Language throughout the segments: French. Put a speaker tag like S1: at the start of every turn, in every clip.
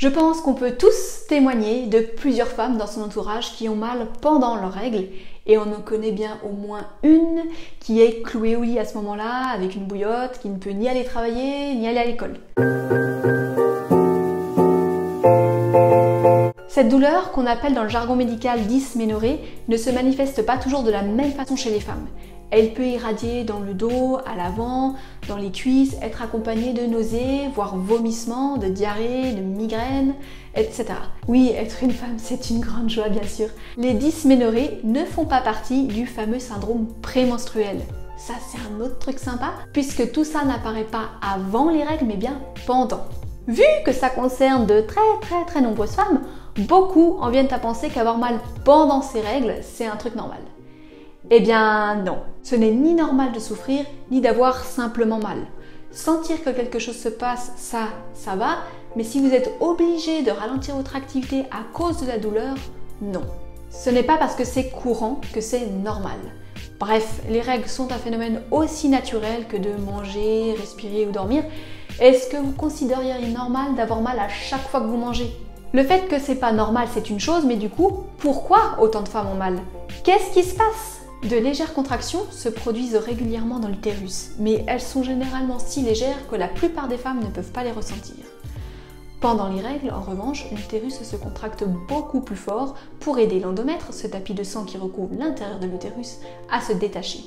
S1: Je pense qu'on peut tous témoigner de plusieurs femmes dans son entourage qui ont mal pendant leurs règles et on en connaît bien au moins une qui est clouée au lit à ce moment-là avec une bouillotte, qui ne peut ni aller travailler ni aller à l'école. Cette douleur, qu'on appelle dans le jargon médical dysménorrhée, ne se manifeste pas toujours de la même façon chez les femmes. Elle peut irradier dans le dos, à l'avant, dans les cuisses, être accompagnée de nausées, voire vomissements, de diarrhée, de migraines, etc. Oui, être une femme, c'est une grande joie bien sûr. Les dysménorrhées ne font pas partie du fameux syndrome prémenstruel. Ça, c'est un autre truc sympa, puisque tout ça n'apparaît pas avant les règles, mais bien pendant. Vu que ça concerne de très nombreuses femmes, beaucoup en viennent à penser qu'avoir mal pendant ces règles, c'est un truc normal. Eh bien non, ce n'est ni normal de souffrir, ni d'avoir simplement mal. Sentir que quelque chose se passe, ça va, mais si vous êtes obligé de ralentir votre activité à cause de la douleur, non. Ce n'est pas parce que c'est courant que c'est normal. Bref, les règles sont un phénomène aussi naturel que de manger, respirer ou dormir. Est-ce que vous considériez normal d'avoir mal à chaque fois que vous mangez? Le fait que c'est pas normal, c'est une chose, mais du coup, pourquoi autant de femmes ont mal? Qu'est-ce qui se passe? De légères contractions se produisent régulièrement dans l'utérus, mais elles sont généralement si légères que la plupart des femmes ne peuvent pas les ressentir. Pendant les règles, en revanche, l'utérus se contracte beaucoup plus fort pour aider l'endomètre, ce tapis de sang qui recouvre l'intérieur de l'utérus, à se détacher.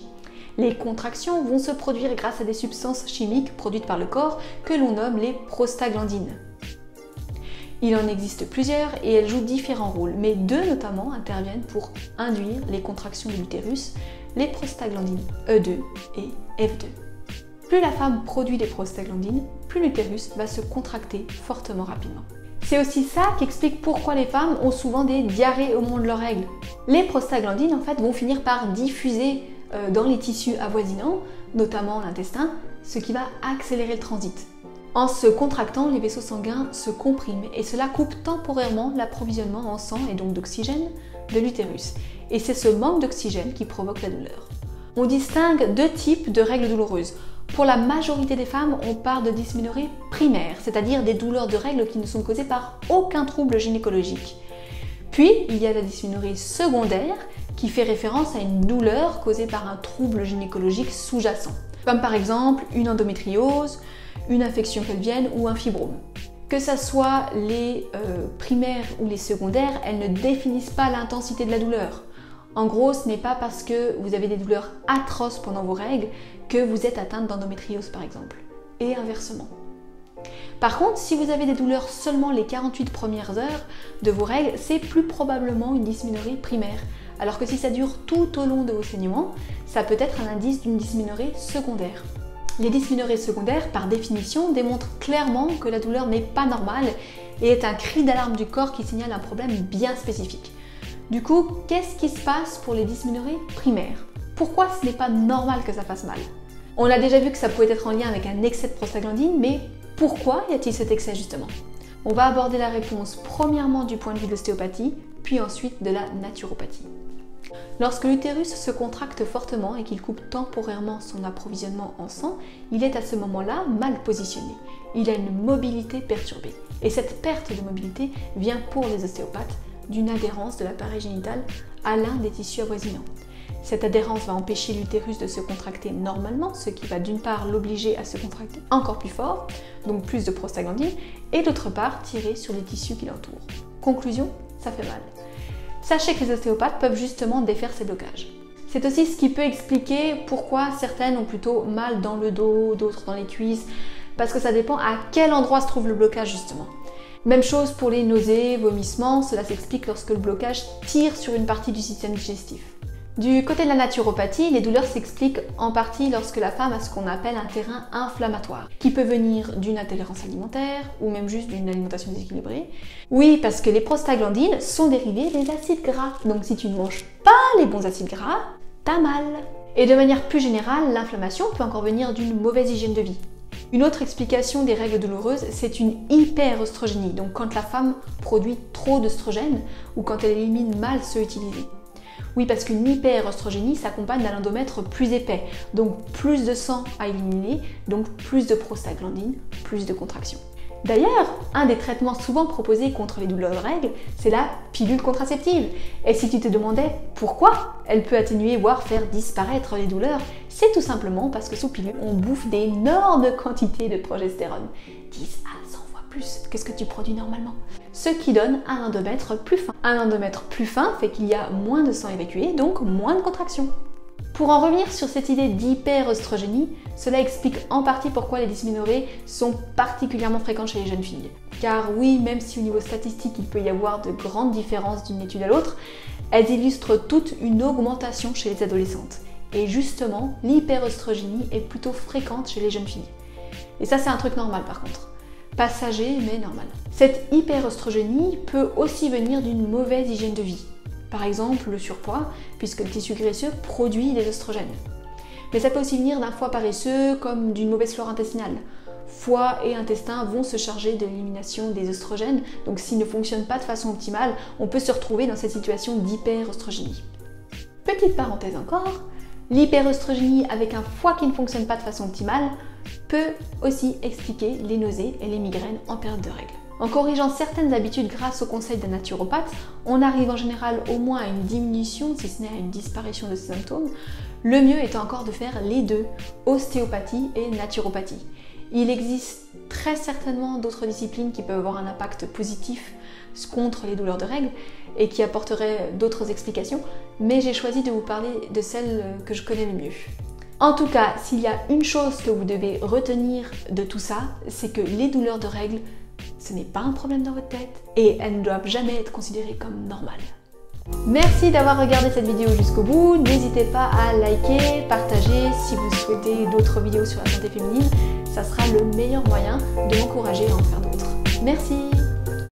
S1: Les contractions vont se produire grâce à des substances chimiques produites par le corps que l'on nomme les prostaglandines. Il en existe plusieurs et elles jouent différents rôles, mais deux notamment interviennent pour induire les contractions de l'utérus, les prostaglandines E2 et F2. Plus la femme produit des prostaglandines, plus l'utérus va se contracter fortement rapidement. C'est aussi ça qui explique pourquoi les femmes ont souvent des diarrhées au moment de leurs règles. Les prostaglandines en fait vont finir par diffuser dans les tissus avoisinants, notamment l'intestin, ce qui va accélérer le transit. En se contractant, les vaisseaux sanguins se compriment et cela coupe temporairement l'approvisionnement en sang et donc d'oxygène de l'utérus. Et c'est ce manque d'oxygène qui provoque la douleur. On distingue deux types de règles douloureuses. Pour la majorité des femmes, on parle de dysménorrhée primaire, c'est-à-dire des douleurs de règles qui ne sont causées par aucun trouble gynécologique. Puis, il y a la dysménorrhée secondaire qui fait référence à une douleur causée par un trouble gynécologique sous-jacent, comme par exemple une endométriose, une infection pelvienne ou un fibrome. Que ça soit les primaires ou les secondaires, elles ne définissent pas l'intensité de la douleur. En gros, ce n'est pas parce que vous avez des douleurs atroces pendant vos règles que vous êtes atteinte d'endométriose par exemple, et inversement. Par contre, si vous avez des douleurs seulement les 48 premières heures de vos règles, c'est plus probablement une dysménorrhée primaire, alors que si ça dure tout au long de vos saignements, ça peut être un indice d'une dysménorrhée secondaire. Les dysménorrhées secondaires, par définition, démontrent clairement que la douleur n'est pas normale et est un cri d'alarme du corps qui signale un problème bien spécifique. Du coup, qu'est-ce qui se passe pour les dysménorrhées primaires? Pourquoi ce n'est pas normal que ça fasse mal? On a déjà vu que ça pouvait être en lien avec un excès de prostaglandine, mais pourquoi y a-t-il cet excès justement? On va aborder la réponse premièrement du point de vue de l'ostéopathie, puis ensuite de la naturopathie. Lorsque l'utérus se contracte fortement et qu'il coupe temporairement son approvisionnement en sang, il est à ce moment-là mal positionné. Il a une mobilité perturbée. Et cette perte de mobilité vient pour les ostéopathes d'une adhérence de l'appareil génital à l'un des tissus avoisinants. Cette adhérence va empêcher l'utérus de se contracter normalement, ce qui va d'une part l'obliger à se contracter encore plus fort, donc plus de prostaglandine, et d'autre part tirer sur les tissus qui l'entourent. Conclusion, ça fait mal. Sachez que les ostéopathes peuvent justement défaire ces blocages. C'est aussi ce qui peut expliquer pourquoi certaines ont plutôt mal dans le dos, d'autres dans les cuisses, parce que ça dépend à quel endroit se trouve le blocage justement. Même chose pour les nausées, vomissements, cela s'explique lorsque le blocage tire sur une partie du système digestif. Du côté de la naturopathie, les douleurs s'expliquent en partie lorsque la femme a ce qu'on appelle un terrain inflammatoire, qui peut venir d'une intolérance alimentaire ou même juste d'une alimentation déséquilibrée. Oui, parce que les prostaglandines sont dérivées des acides gras, donc si tu ne manges pas les bons acides gras, t'as mal. Et de manière plus générale, l'inflammation peut encore venir d'une mauvaise hygiène de vie. Une autre explication des règles douloureuses, c'est une hyperœstrogénie, donc quand la femme produit trop d'œstrogène ou quand elle élimine mal ceux utilisés. Oui, parce qu'une hyperœstrogénie s'accompagne d'un endomètre plus épais, donc plus de sang à éliminer, donc plus de prostaglandine, plus de contractions. D'ailleurs, un des traitements souvent proposés contre les douleurs de règles, c'est la pilule contraceptive. Et si tu te demandais pourquoi elle peut atténuer voire faire disparaître les douleurs, c'est tout simplement parce que sous pilule, on bouffe d'énormes quantités de progestérone, 10 à 100 fois plus que ce que tu produis normalement. Ce qui donne un endomètre plus fin. Un endomètre plus fin fait qu'il y a moins de sang évacué, donc moins de contractions. Pour en revenir sur cette idée d'hyperœstrogénie, cela explique en partie pourquoi les dysménorrhées sont particulièrement fréquentes chez les jeunes filles. Car oui, même si au niveau statistique il peut y avoir de grandes différences d'une étude à l'autre, elles illustrent toutes une augmentation chez les adolescentes. Et justement, l'hyperœstrogénie est plutôt fréquente chez les jeunes filles. Et ça c'est un truc normal par contre. Passager mais normal. Cette hyperœstrogénie peut aussi venir d'une mauvaise hygiène de vie. Par exemple le surpoids, puisque le tissu graisseux produit des oestrogènes. Mais ça peut aussi venir d'un foie paresseux comme d'une mauvaise flore intestinale. Foie et intestin vont se charger de l'élimination des oestrogènes, donc s'ils ne fonctionnent pas de façon optimale, on peut se retrouver dans cette situation d'hyperœstrogénie. Petite parenthèse encore, l'hyperœstrogénie avec un foie qui ne fonctionne pas de façon optimale peut aussi expliquer les nausées et les migraines en période de règles. En corrigeant certaines habitudes grâce au conseil d'un naturopathe, on arrive en général au moins à une diminution, si ce n'est à une disparition de ces symptômes. Le mieux est encore de faire les deux, ostéopathie et naturopathie. Il existe très certainement d'autres disciplines qui peuvent avoir un impact positif contre les douleurs de règles et qui apporteraient d'autres explications, mais j'ai choisi de vous parler de celle que je connais le mieux. En tout cas, s'il y a une chose que vous devez retenir de tout ça, c'est que les douleurs de règles, ce n'est pas un problème dans votre tête et elles ne doivent jamais être considérées comme normales. Merci d'avoir regardé cette vidéo jusqu'au bout. N'hésitez pas à liker, partager si vous souhaitez d'autres vidéos sur la santé féminine. Ça sera le meilleur moyen de m'encourager à en faire d'autres. Merci!